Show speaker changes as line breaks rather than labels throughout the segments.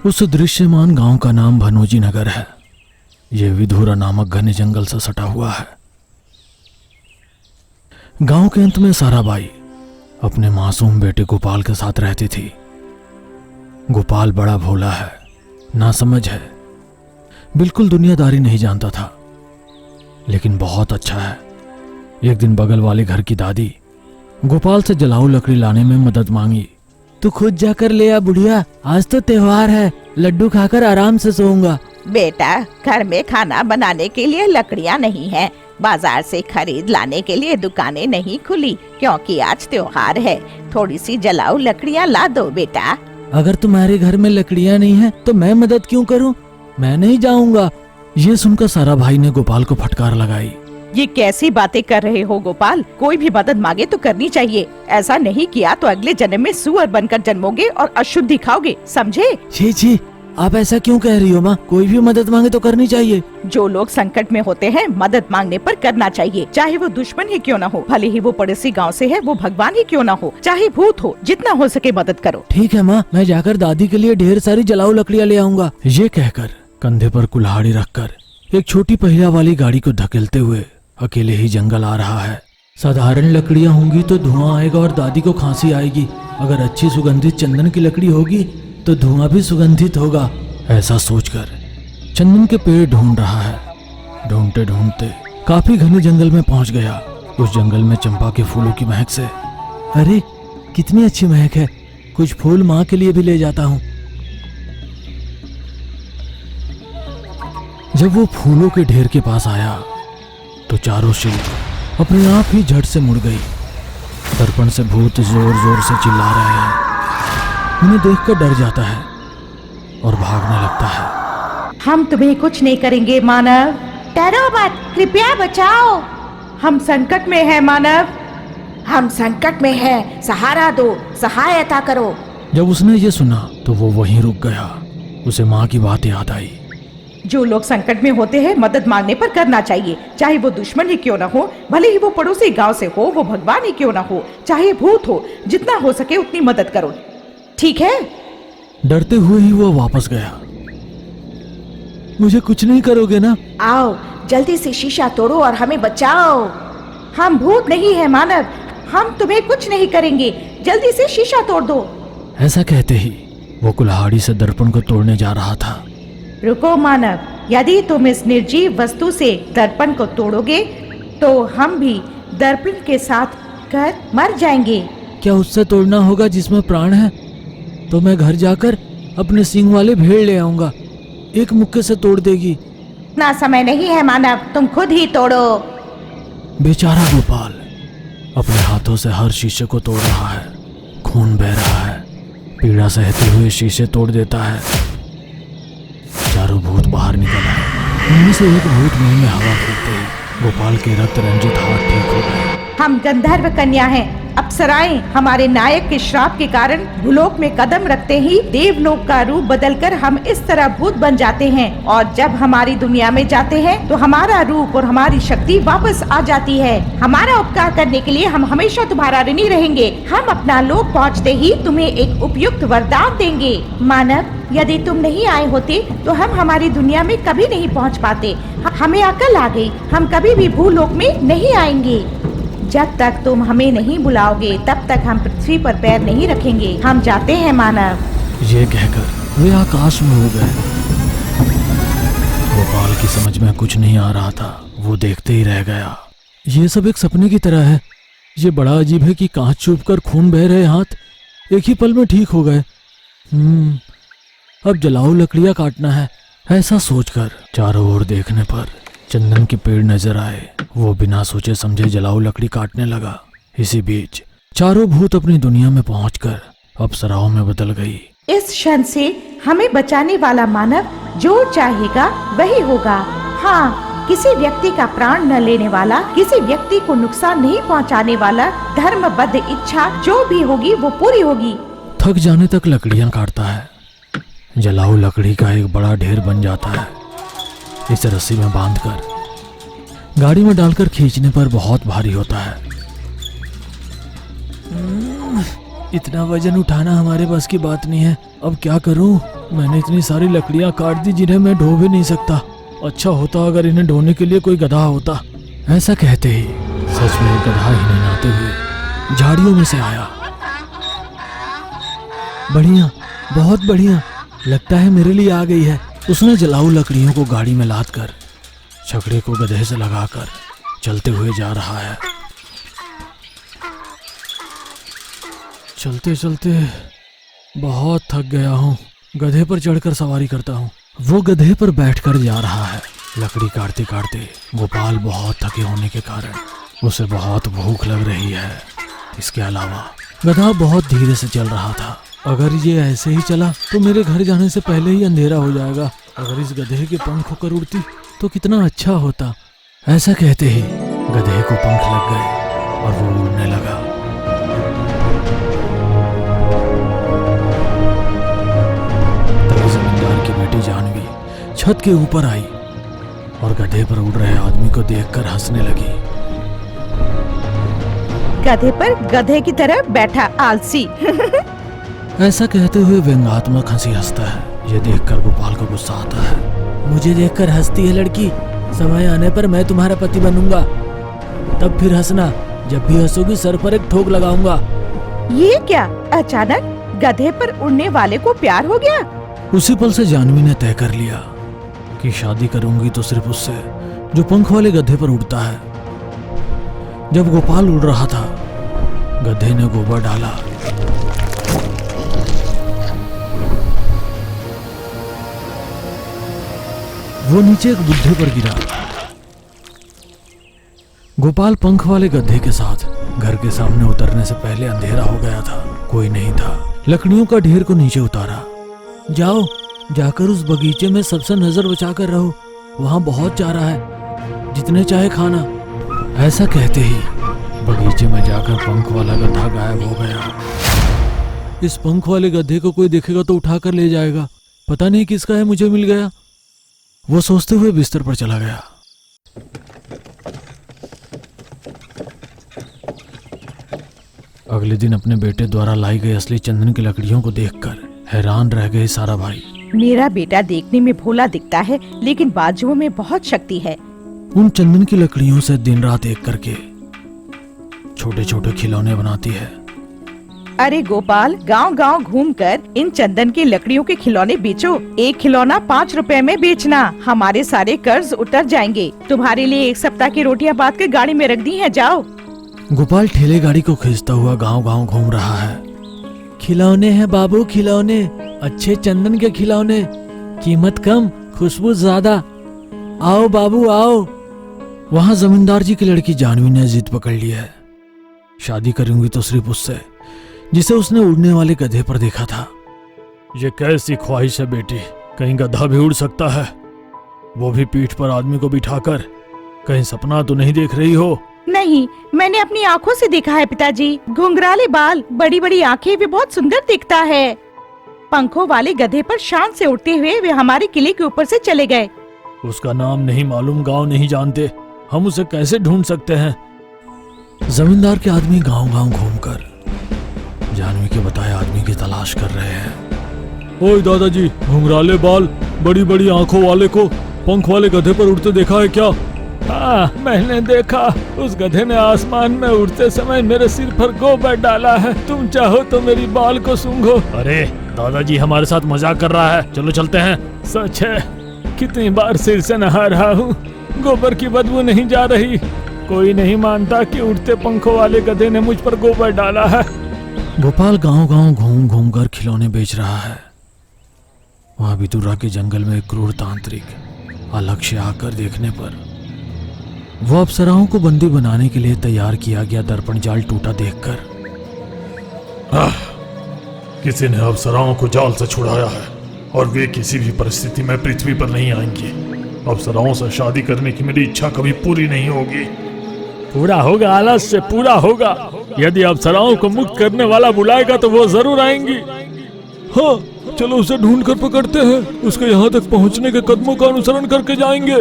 उस दृश्यमान गांव का नाम भनोजी नगर है। यह विधुरा नामक घने जंगल से सटा हुआ है। गांव के अंत में साराबाई अपने मासूम बेटे गोपाल के साथ रहती थी। गोपाल बड़ा भोला है, नासमझ है, बिल्कुल दुनियादारी नहीं जानता था, लेकिन बहुत अच्छा है। एक दिन बगल वाले घर की दादी गोपाल से जलाऊ लकड़ी लाने में मदद मांगी। तू खुद जाकर ले आ बुढ़िया, आज तो त्योहार है, लड्डू खाकर आराम से सोऊंगा।
बेटा, घर में खाना बनाने के लिए लकड़ियाँ नहीं है, बाजार से खरीद लाने के लिए दुकानें नहीं खुली, क्योंकि आज त्योहार है। थोड़ी सी जलाऊ लकड़ियाँ ला दो बेटा।
अगर तुम्हारे घर में लकड़ियाँ नहीं है तो मैं मदद क्यों करूं? मैं नहीं जाऊंगा। ये सुनकर सारा भाई ने गोपाल को फटकार लगाई।
ये कैसी बातें कर रहे हो गोपाल? कोई भी मदद मांगे तो करनी चाहिए, ऐसा नहीं किया तो अगले जन्म में सुअर बनकर जन्मोगे और अशुद्धि खाओगे, समझे?
छी छी, आप ऐसा क्यों कह रही हो माँ? कोई भी मदद मांगे तो करनी चाहिए।
जो लोग संकट में होते हैं मदद मांगने पर करना चाहिए, चाहे वो दुश्मन ही क्यों न हो, भले ही वो पड़ोसी गांव से है, वो भगवान ही क्यों न हो, चाहे भूत हो, जितना हो सके मदद करो।
ठीक है माँ, मैं जाकर दादी के लिए ढेर सारी जलाऊ लकड़ियाँ ले आऊंगा। ये कहकर कंधे पर कुल्हाड़ी रखकर एक छोटी पहिया वाली गाड़ी को धकेलते हुए अकेले ही जंगल आ रहा है। साधारण लकड़ियाँ होंगी तो धुआं आएगा और दादी को खांसी आएगी। अगर अच्छी सुगंधित चंदन की लकड़ी होगी तो धुआं भी सुगंधित होगा। ऐसा सोचकर चंदन के पेड़ ढूंढ रहा है। ढूंढते ढूंढते काफी घने जंगल में पहुंच गया। उस जंगल में चंपा के फूलों की महक से, अरे कितनी अच्छी महक है, कुछ फूल माँ के लिए भी ले जाता हूँ। जब वो फूलों के ढेर के पास आया तो चारों शिल्प अपने आप ही झट से मुड़ गई। दर्पण से भूत जोर जोर से चिल्ला रहे हैं। उन्हें देखकर डर जाता है और भागने लगता है।
हम तुम्हें कुछ नहीं करेंगे मानव, डरो मत, कृपया बचाओ। हम संकट में हैं मानव, हम संकट में हैं, सहारा दो, सहायता करो।
जब उसने ये सुना तो वो वहीं रुक गया। उसे माँ की बात याद आई।
जो लोग संकट में होते हैं मदद मांगने पर करना चाहिए, चाहे वो दुश्मन ही क्यों न हो, भले ही वो पड़ोसी गांव से हो, वो भगवान ही क्यों न हो, चाहे भूत हो, जितना हो सके उतनी मदद करो, ठीक है?
डरते हुए ही वो वापस गया। मुझे कुछ नहीं करोगे ना?
आओ जल्दी से शीशा तोड़ो और हमें बचाओ। हम भूत नहीं है मानव, हम तुम्हें कुछ नहीं करेंगे, जल्दी से शीशा तोड़ दो।
ऐसा कहते ही वो कुल्हाड़ी से दर्पण को तोड़ने जा रहा था।
रुको मानव, यदि तुम इस निर्जीव वस्तु से दर्पण को तोड़ोगे तो हम भी दर्पण के साथ कर मर जाएंगे।
क्या उससे तोड़ना होगा जिसमें प्राण है? तो मैं घर जाकर अपने सींग वाले भेड़ ले आऊंगा, एक मुक्के से तोड़ देगी।
ना समय नहीं है मानव, तुम खुद ही तोड़ो।
बेचारा गोपाल अपने हाथों से हर शीशे को तोड़ रहा है। खून बह रहा है। पीड़ा सहते हुए शीशे तोड़ देता है। चारों भूत बाहर निकल आए। उनमें से एक भूत मुंह में हवा भरते ही गोपाल के रक्त रंजित हाथ ठीक हो गए।
हम गंधर्व कन्या हैं, अप्सराएं हमारे नायक के श्राप के कारण भूलोक में कदम रखते ही देवलोक का रूप बदलकर हम इस तरह भूत बन जाते हैं, और जब हमारी दुनिया में जाते हैं तो हमारा रूप और हमारी शक्ति वापस आ जाती है। हमारा उपकार करने के लिए हम हमेशा तुम्हारा ऋणी रहेंगे। हम अपना लोक पहुँचते ही तुम्हें एक उपयुक्त वरदान देंगे। मानव, यदि तुम नहीं आए होते तो हम हमारी दुनिया में कभी नहीं पहुँच पाते। हमें अकल आ गई, हम कभी भी भूलोक में नहीं आएंगे। जब तक तुम हमें नहीं बुलाओगे तब तक हम पृथ्वी पर पैर नहीं रखेंगे। हम जाते हैं मानव।
ये कहकर वे आकाश में हो गए। गोपाल की समझ में कुछ नहीं आ रहा था, वो देखते ही रह गया। ये सब एक सपने की तरह है। ये बड़ा अजीब है कि कांच चुभकर खून बह रहे हाथ एक ही पल में ठीक हो गए। अब जलाऊ लकड़ियां काटना है। ऐसा सोचकर चारों ओर देखने पर चंदन के पेड़ नजर आए। वो बिना सोचे समझे जलाऊ लकड़ी काटने लगा। इसी बीच चारों भूत अपनी दुनिया में पहुंचकर अप्सराओं में बदल गई।
इस क्षण से हमें बचाने वाला मानव जो चाहेगा वही होगा। हाँ, किसी व्यक्ति का प्राण न लेने वाला, किसी व्यक्ति को नुकसान नहीं पहुंचाने वाला, धर्मबद्ध इच्छा जो भी होगी वो पूरी होगी।
थक जाने तक लकड़ियां काटता है। जलाऊ लकड़ी का एक बड़ा ढेर बन जाता है। इसे रस्सी में बांधकर गाड़ी में डालकर खींचने पर बहुत भारी होता है। इतना वजन उठाना हमारे बस की बात नहीं है। अब क्या करूं? मैंने इतनी सारी लकड़ियां काट दी जिन्हें मैं ढो भी नहीं सकता। अच्छा होता अगर इन्हें ढोने के लिए कोई गधा होता। ऐसा कहते ही सच में एक गधा ही नहाते हुए झाड़ियों में से आया। बढ़िया, बहुत बढ़िया, लगता है मेरे लिए आ गई है। उसने जलाऊ लकड़ियों को गाड़ी में लाद कर छकड़े को गधे से लगाकर चलते हुए जा रहा है। चलते चलते बहुत थक गया हूँ। गधे पर चढ़कर सवारी करता हूँ। वो गधे पर बैठकर जा रहा है। लकड़ी काटते काटते गोपाल बहुत थके होने के कारण उसे बहुत भूख लग रही है। इसके अलावा गधा बहुत धीरे से चल रहा था। अगर ये ऐसे ही चला तो मेरे घर जाने से पहले ही अंधेरा हो जाएगा। अगर इस गधे के पंख होकर उड़ती तो कितना अच्छा होता। ऐसा कहते ही गधे को पंख लग गए और वो उड़ने लगा। तभी जमींदार की बेटी जानवी छत के ऊपर आई और गधे पर उड़ रहे आदमी को देखकर हंसने लगी।
गधे पर गधे की तरह बैठा आलसी।
ऐसा कहते हुए व्यंग्यात्मक हंसी हंसता है। ये देखकर गोपाल को गुस्सा आता है। मुझे देखकर हंसती है लड़की, समय आने पर मैं तुम्हारा पति बनूंगा, तब फिर हंसना। जब भी हंसोगी सर पर एक ठोक लगाऊंगा।
ये क्या, अचानक गधे पर उड़ने वाले को प्यार हो गया?
उसी पल से जानवी ने तय कर लिया कि शादी करूंगी तो सिर्फ उससे जो पंख वाले गधे पर उड़ता है। जब गोपाल उड़ रहा था, गधे ने गोबर डाला। वो नीचे एक बुद्धे पर गिरा। गोपाल पंख वाले गधे के साथ घर के सामने उतरने से पहले अंधेरा हो गया था। कोई नहीं था। लकड़ियों का ढेर को नीचे उतारा। जाओ, जाकर उस बगीचे में सबसे नजर बचा कर रहो, वहां बहुत चारा है, जितने चाहे खाना। ऐसा कहते ही बगीचे में जाकर पंख वाला गधा गायब हो गया। इस पंख वाले गधे को कोई देखेगा तो उठाकर ले जाएगा। पता नहीं किसका है, मुझे मिल गया। वो सोचते हुए बिस्तर पर चला गया। अगले दिन अपने बेटे द्वारा लाई गई असली चंदन की लकड़ियों को देखकर हैरान रह गए सारा भाई।
मेरा बेटा देखने में भोला दिखता है, लेकिन बाजुओं में बहुत शक्ति है।
उन चंदन की लकड़ियों से दिन रात एक करके छोटे छोटे खिलौने बनाती है।
अरे गोपाल, गांव गांव घूमकर इन चंदन की लकड़ियों के खिलौने बेचो। एक खिलौना 5 रुपए में बेचना, हमारे सारे कर्ज उतर जाएंगे। तुम्हारे लिए 1 सप्ताह की रोटियां बांध के गाड़ी में रख दी हैं, जाओ।
गोपाल ठेले गाड़ी को खींचता हुआ गांव गांव घूम रहा है। खिलौने हैं बाबू, खिलौने, अच्छे चंदन के खिलौने, कीमत कम, खुशबू ज्यादा। आओ बाबू आओ। वहाँ जमींदार जी की लड़की जानवी ने जिद पकड़ ली है। शादी करूंगी तो सिर्फ उससे जिसे उसने उड़ने वाले गधे पर देखा था। ये कैसी ख्वाहिश है बेटी, कहीं गधा भी उड़ सकता है, वो भी पीठ पर आदमी को बिठाकर। कहीं सपना तो नहीं देख रही हो?
नहीं, मैंने अपनी आँखों से देखा है पिताजी। घुंघराले बाल, बड़ी बड़ी आँखें, भी बहुत सुंदर दिखता है। पंखों वाले गधे पर शान से उड़ते हुए वे हमारे किले के ऊपर से चले गए।
उसका नाम नहीं मालूम, गांव नहीं जानते, हम उसे कैसे ढूंढ सकते हैं? जमींदार के आदमी गांव गांव घूमकर जानवी के बताए आदमी की तलाश कर रहे हैं। ओए दादाजी, घुंघराले बाल, बड़ी बड़ी आंखों वाले को पंख वाले गधे पर उड़ते देखा है क्या? हाँ, मैंने देखा। उस गधे ने आसमान में उड़ते समय मेरे सिर पर गोबर डाला है। तुम चाहो तो मेरी बाल को सूंघो। अरे दादाजी हमारे साथ मजाक कर रहा है, चलो चलते हैं। सच है, कितनी बार सिर से नहा रहा हूँ, गोबर की बदबू नहीं जा रही। कोई नहीं मानता कि उड़ते पंखों वाले गधे ने मुझ पर गोबर डाला है। गोपाल गांव गांव घूम घूम कर खिलौने बेच रहा है। वहां विदुरा के जंगल में एक क्रूर तांत्रिक अलक्ष्य आकर देखने पर वो अप्सराओं को बंदी बनाने के लिए तैयार किया गया दर्पण जाल टूटा देखकर,
किसी ने अप्सराओं को जाल से छुड़ाया है और वे किसी भी परिस्थिति में पृथ्वी पर नहीं आएंगी। अप्सराओं से शादी करने की मेरी इच्छा कभी पूरी नहीं होगी।
पूरा होगा, आलस से पूरा होगा। यदि अप्सराओं को मुक्त करने वाला बुलाएगा तो वो जरूर आएंगी। हाँ, चलो उसे ढूंढ कर पकड़ते हैं। उसके यहाँ तक पहुँचने के कदमों का अनुसरण करके जाएंगे।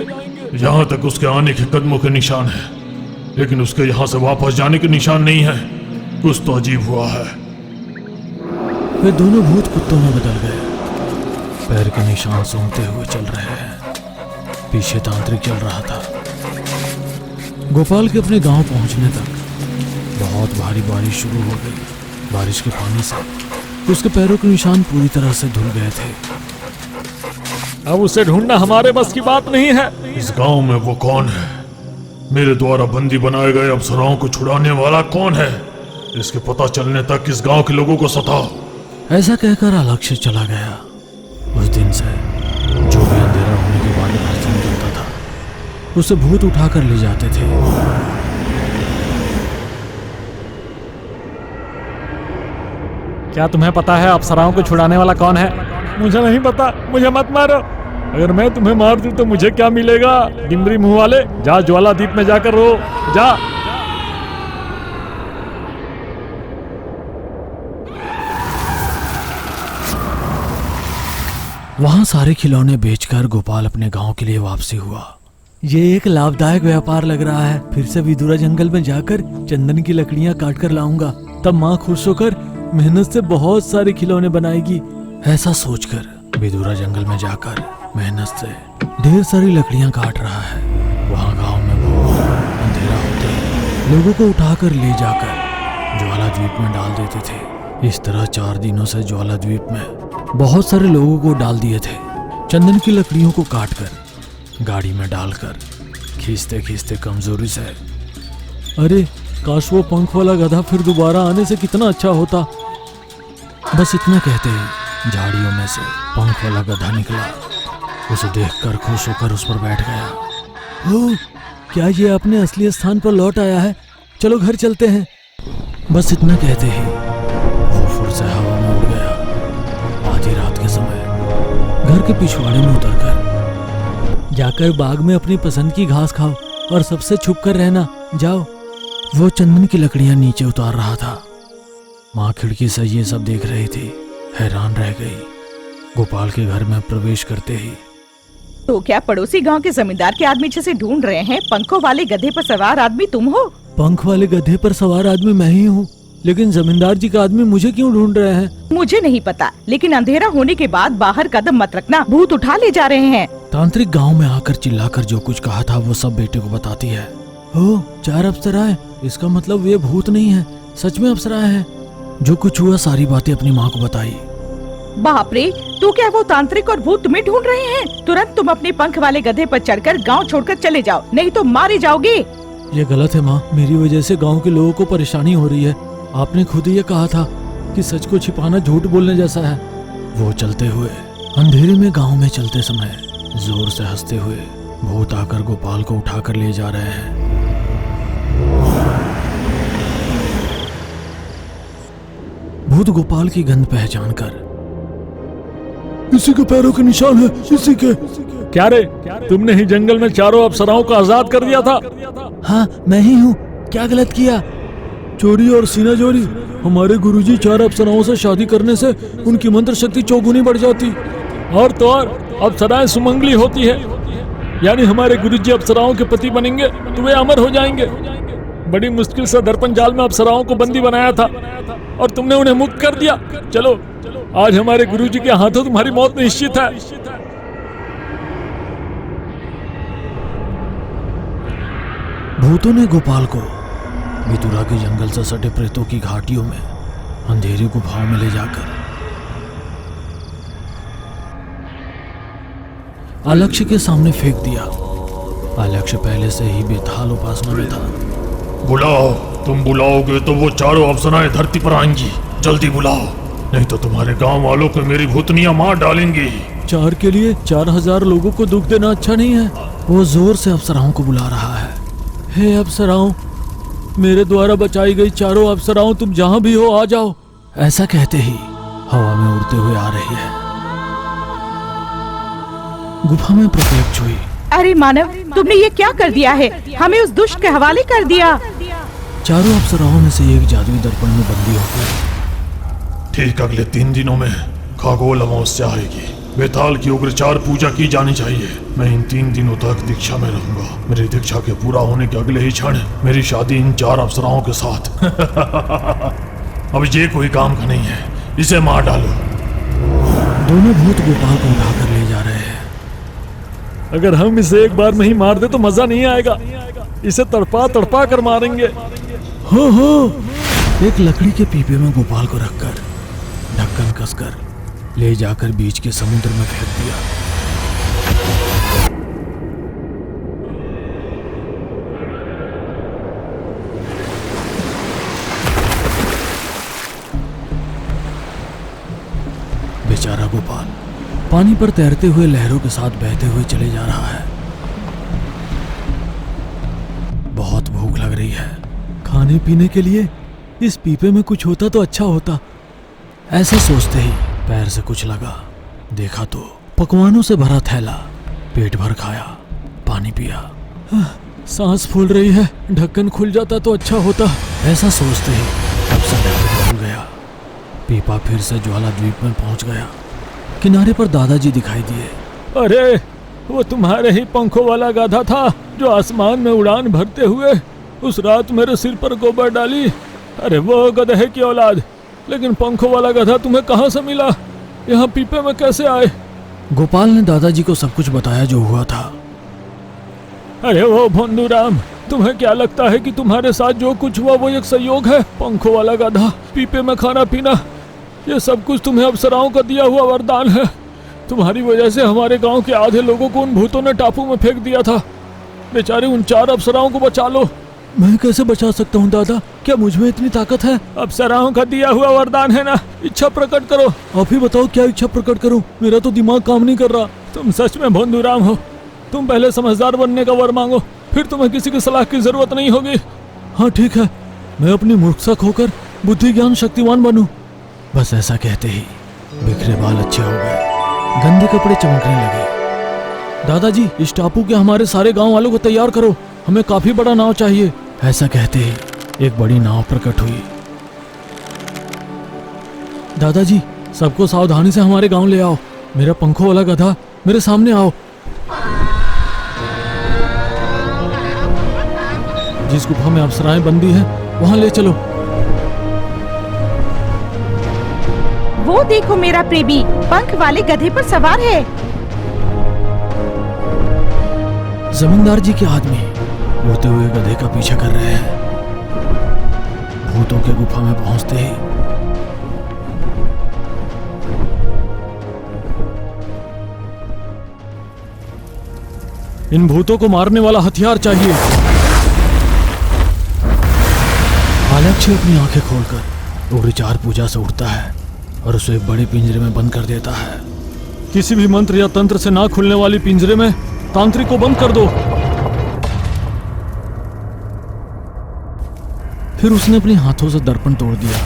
यहाँ तक उसके आने के कदमों के निशान है, लेकिन उसके यहाँ से वापस जाने के निशान नहीं है। कुछ तो अजीब हुआ है।
वे दोनों भूत कुत्तों में बदल गए। पैर के निशान सूंघते हुए चल रहे हैं। पीछे तांत्रिक चल रहा था। गोपाल के अपने गांव पहुंचने तक बहुत भारी बारिश शुरू हो गई। बारिश के पानी से उसके पैरों के निशान पूरी तरह से धुल गए थे।
अब उसे ढूंढना हमारे बस की बात नहीं है।
इस गांव में वो कौन है? मेरे द्वारा बंदी बनाए गए अप्सराओं को छुड़ाने वाला कौन है? इसके पता चलने तक इस गांव के लोगों को सताओ।
ऐसा कहकर अलक्ष्य चला गया। उस दिन से जो भी अंधेरा होने के बाद घर से निकलता था उसे भूत उठाकर ले जाते थे।
क्या तुम्हें पता है अप्सराओं को छुड़ाने वाला कौन है? मुझे नहीं पता, मुझे मत मारो। अगर मैं तुम्हें मार दूं तो मुझे क्या मिलेगा? डिम्बरी मुंह वाले, जा ज्वालाद्वीप में जाकर रो, जा।
वहां सारे खिलौने बेचकर गोपाल अपने गांव के लिए वापसी हुआ। ये एक लाभदायक व्यापार लग रहा है। फिर से विदुरा जंगल में जाकर चंदन की लकड़ियां काट कर लाऊंगा, तब माँ खुश होकर मेहनत से बहुत सारे खिलौने बनाएगी। ऐसा सोचकर विदुरा जंगल में जाकर मेहनत से ढेर सारी लकड़ियां काट रहा है। वहां गांव में बहुत अंधेरा होते ही लोगों को उठाकर ले जाकर ज्वालाद्वीप में डाल देते थे। इस तरह 4 दिनों से ज्वालाद्वीप में बहुत सारे लोगों को डाल दिए थे। चंदन की लकड़ियों को काटकर गाड़ी में डालकर खींचते खींचते कमजोरी से, अरे काश वो पंख वाला गधा फिर दोबारा आने से कितना अच्छा होता। बस इतना कहते ही झाड़ियों में से पंख वाला गधा निकला। उसे देखकर खुश होकर उस पर बैठ गया। ओह, क्या ये अपने असली स्थान पर लौट आया है? चलो घर चलते हैं। बस इतना कहते ही वो फुर से हवा में उड़ गया। आधी रात के समय घर के पिछवाड़े में उतरकर जाकर बाग में अपनी पसंद की घास खाओ और सबसे छुप कर रहना। जाओ। वो चंदन की लकड़ियां नीचे उतार रहा था। माँ खिड़की से ये सब देख रही थी, हैरान रह गई। गोपाल के घर में प्रवेश करते ही,
तो क्या पड़ोसी गांव के जमींदार के आदमी जिसे ढूंढ रहे हैं, पंखों वाले गधे पर सवार आदमी तुम हो?
पंख वाले गधे पर सवार आदमी मैं ही हूँ, लेकिन जमींदार जी का आदमी मुझे क्यों ढूंढ रहे हैं?
मुझे नहीं पता, लेकिन अंधेरा होने के बाद बाहर कदम मत रखना, भूत उठा ले जा रहे हैं।
तांत्रिक गांव में आकर चिल्लाकर जो कुछ कहा था वो सब बेटे को बताती है। ओ, 4 अप्सराएं, इसका मतलब ये भूत नहीं है, सच में अप्सराएं हैं। जो कुछ हुआ सारी बातें अपनी माँ को बताई।
बाप रे, तो क्या वो तांत्रिक और भूत तुम्हें ढूंढ रहे हैं? तुरंत तुम अपने पंख वाले गधे पर चढ़कर गांव छोड़कर चले जाओ, नहीं तो मारे जाओगे।
ये गलत है माँ, मेरी वजह से गांव के लोगों को परेशानी हो रही है। आपने खुद ही ये कहा था कि सच को छिपाना झूठ बोलने जैसा है। वो चलते हुए अंधेरे में गांव में चलते समय जोर से हंसते हुए भूत आकर गोपाल को उठाकर ले जा रहे हैं। भूत गोपाल की गंध पहचान कर, इसी के पैरों के निशान है, इसी के।
क्या रे, तुमने ही जंगल में चारों अप्सराओं को आजाद कर दिया था?
हाँ, मैं ही हूँ। क्या गलत किया? चोरी और सीना चोरी। हमारे गुरुजी 4 अप्सराओं से शादी करने से उनकी मंत्र शक्ति चौगुनी बढ़ जाती।
और तो और अप्सराएं सुमंगली होती है, यानी हमारे गुरुजी अप्सराओं के पति बनेंगे तो वे अमर हो जाएंगे। बड़ी मुश्किल से दर्पण जाल में अप्सराओं को बंदी बनाया था और तुमने उन्हें मुक्त कर दिया। चलो, आज हमारे गुरुजी के हाथों तुम्हारी मौत निश्चित है।
भूतों ने गोपाल को विदुरा के जंगल से सटे प्रेतों की घाटियों में अंधेरी गुफाओं में ले जाकर अलक्ष्य के सामने फेंक दिया। अलक्ष्य पहले से ही बेताल उपासना में था।
बुलाओ, तुम बुलाओगे तो वो चारों अप्सराएं धरती पर आएंगी। जल्दी बुलाओ, नहीं तो तुम्हारे गांव वालों को मेरी भूतनियां मार डालेंगी।
4 के लिए 4000 लोगों को दुख देना अच्छा नहीं है। वो जोर से अप्सराओं को बुला रहा है। हे अप्सराओं, मेरे द्वारा बचाई गई चारों अप्सराओं, तुम जहां भी हो आ जाओ। ऐसा कहते ही हवा में उड़ते हुए आ रही है। गुफा में प्रत्यक्ष हुई।
अरे मानव, तुमने ये क्या कर दिया है? हमें उस दुष्ट के हवाले कर दिया।
चारों अप्सराओं में से एक जादुई दर्पण में बंदी हो गई।
ठीक अगले 3 दिनों में खगोल अमावस्या आएगी। बेताल की उग्रचार पूजा की जानी चाहिए। मैं इन 3 दिनों तक दीक्षा में रहूंगा। मेरी दीक्षा के पूरा होने के अगले ही क्षण मेरी शादी इन 4 अप्सराओं के साथ। अब ये कोई काम का नहीं है। इसे मार डालो।
दोनों भूत गोपाल को उठाकर ले जा रहे हैं।
अगर हम इसे एक बार नहीं मार दे तो मजा नहीं आएगा। इसे तड़पा तड़पा कर मारेंगे।
हो एक लकड़ी के पीपे में गोपाल को रखकर ढक्कन कसकर ले जाकर बीच के समुद्र में फेंक दिया। बेचारा गोपाल पानी पर तैरते हुए लहरों के साथ बहते हुए चले जा रहा है। बहुत भूख लग रही है। खाने पीने के लिए इस पीपे में कुछ होता तो अच्छा होता। ऐसे सोचते ही पैर से कुछ लगा। देखा तो पकवानों से भरा थैला। पेट भर खाया, पानी पिया। सांस फूल रही है, ढक्कन खुल जाता तो अच्छा होता। ऐसा सोचते ही तब से ढक्कन खुल गया। पीपा फिर से ज्वाला द्वीप में पहुंच गया। किनारे पर दादाजी दिखाई दिए।
अरे वो तुम्हारे ही पंखों वाला गधा था जो आसमान में उड़ान भरते हुए उस रात मेरे सिर पर गोबर डाली। अरे वो गधे की औलाद, लेकिन पंखों वाला गधा तुम्हें कहाँ से मिला? यहाँ पीपे में कैसे आए?
गोपाल ने दादाजी को सब कुछ बताया जो हुआ था।
अरे वो भोंदूराम, तुम्हें क्या लगता है कि तुम्हारे साथ जो कुछ हुआ वो एक संयोग है? पंखों वाला गधा, पीपे में खाना पीना, ये सब कुछ तुम्हें अप्सराओं का दिया हुआ वरदान है। तुम्हारी वजह से हमारे गांव के आधे लोगों को उन भूतों ने टापू में फेंक दिया था। बेचारे उन 4 अप्सराओं को बचा लो।
मैं कैसे बचा सकता हूँ दादा? क्या मुझ में इतनी ताकत है?
अप्सराओं का दिया हुआ वरदान है ना, इच्छा प्रकट करो।
आप ही बताओ क्या इच्छा प्रकट करूं? मेरा तो दिमाग काम नहीं कर रहा।
तुम सच में भोंदूराम हो। तुम पहले समझदार बनने का वर मांगो, फिर तुम्हें किसी की सलाह की जरूरत नहीं होगी।
हाँ ठीक है, मैं अपनी मूर्खता खोकर बुद्धि ज्ञान शक्तिवान बनूं। बस ऐसा कहते ही बिखरे बाल अच्छे हो गए, गंदे कपड़े चमकने लगे। दादाजी, इस टापू के हमारे सारे गांव वालों को तैयार करो, हमें काफी बड़ा नाव चाहिए। ऐसा कहते ही एक बड़ी नाव प्रकट हुई। दादाजी, सबको सावधानी से हमारे गांव ले आओ। मेरा पंखों वाला गधा, मेरे सामने आओ। जिस गुफा में अप्सराएं बंदी हैं, वहां ले चलो।
वो देखो मेरा प्रेमी पंख वाले गधे पर सवार है।
जमींदार जी के आदमी उड़ते हुए गधे का पीछा कर रहे हैं। भूतों के गुफा में पहुंचते ही इन भूतों को मारने वाला हथियार चाहिए। आलक्ष्य अपनी आंखें खोलकर उग्रचार पूजा से उठता है और उसे एक बड़े पिंजरे में बंद कर देता है। किसी भी मंत्र या तंत्र से ना खुलने वाली पिंजरे में तांत्रिक को बंद कर दो। फिर उसने अपने हाथों से दर्पण तोड़ दिया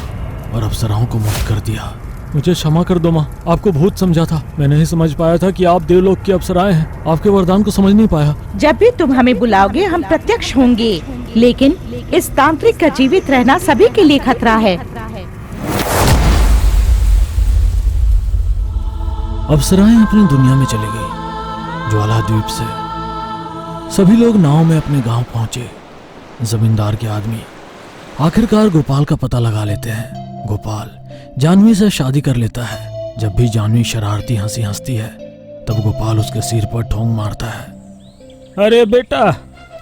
और अप्सराओं को मुक्त कर दिया। मुझे क्षमा कर दो माँ, आपको भूत समझा था। मैं नहीं समझ पाया था कि आप देवलोक की अप्सराएं हैं। आपके वरदान को समझ नहीं पाया।
जब भी तुम हमें बुलाओगे हम प्रत्यक्ष होंगे, लेकिन इस तांत्रिक का जीवित रहना सभी के लिए खतरा है।
अप्सराएं अपनी दुनिया में चली गई। ज्वाला द्वीप से सभी लोग नाव में अपने गांव पहुंचे। जमींदार के आदमी आखिरकार गोपाल का पता लगा लेते हैं। गोपाल जानवी से शादी कर लेता है। जब भी जानवी शरारती हंसी हंसती है, तब गोपाल उसके सिर पर ठोंग मारता है।
अरे बेटा,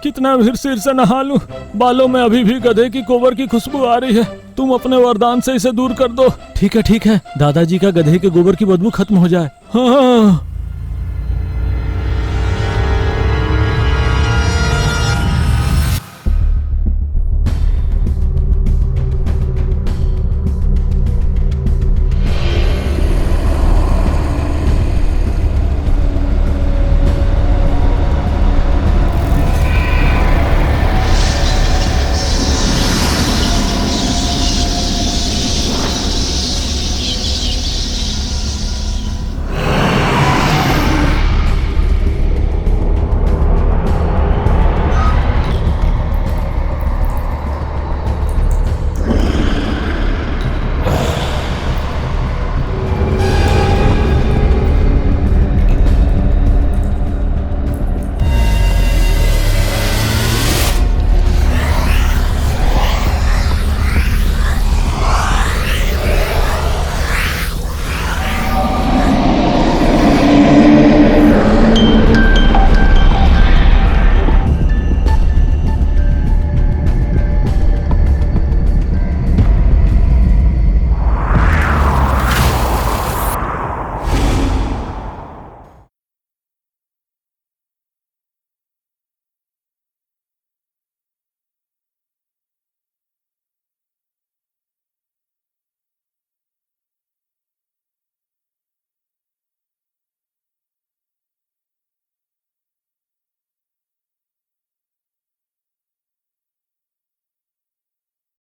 कितना भी सिर से नहा लूं, बालों में अभी भी गधे की गोबर की खुशबू आ रही है। तुम अपने वरदान से इसे दूर कर दो।
ठीक है दादाजी का गधे के गोबर की बदबू खत्म हो जाए। हाँ